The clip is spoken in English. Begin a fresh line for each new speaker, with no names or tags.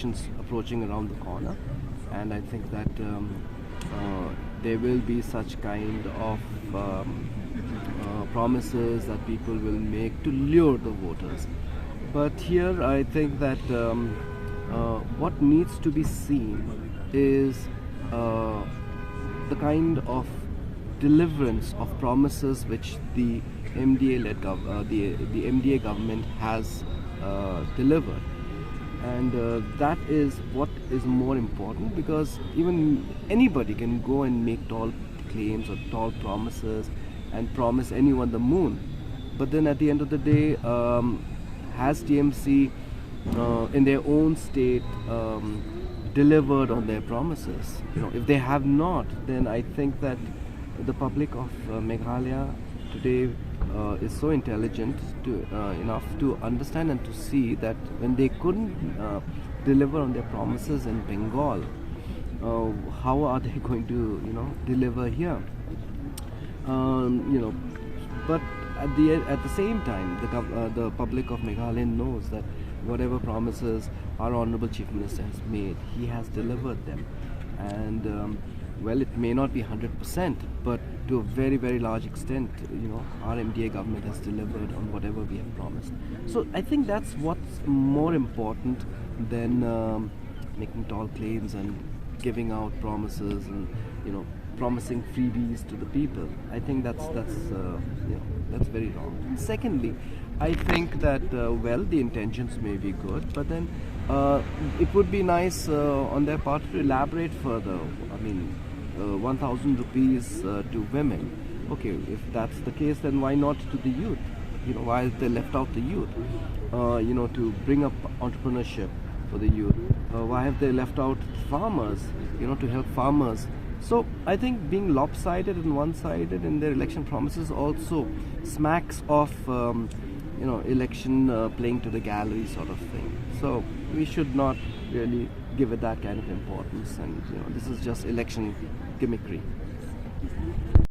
elections approaching around the corner, and I think that there will be such kind of promises that people will make to lure the voters. But here I think that what needs to be seen is the kind of deliverance of promises which the MDA-led the MDA government has delivered, and that is what is more important, because even anybody can go and make tall claims or tall promises and promise anyone the moon, but then at the end of the day, has TMC in their own state delivered on their promises? If they have not, then I think that the public of Meghalaya today is so intelligent enough to understand and to see that when they couldn't deliver on their promises in Bengal, how are they going to deliver here? But at the same time, the public of Meghalaya knows that whatever promises our Honorable Chief Minister has made, he has delivered them. And well, it may not be 100%, but to a very, very large extent, our MDA government has delivered on whatever we have promised. So I think that's what's more important than making tall claims and giving out promises and promising freebies to the people. I think that's very wrong. Secondly, I think that well, the intentions may be good, but then it would be nice on their part to elaborate further. I mean, 1,000 rupees to women. Okay, if that's the case, then why not to the youth? Why have they left out the youth? To bring up entrepreneurship for the youth. Why have they left out farmers? To help farmers. So I think being lopsided and one-sided in their election promises also smacks of election playing to the gallery sort of thing. So we should not really give it that kind of importance, and this is just election gimmickry.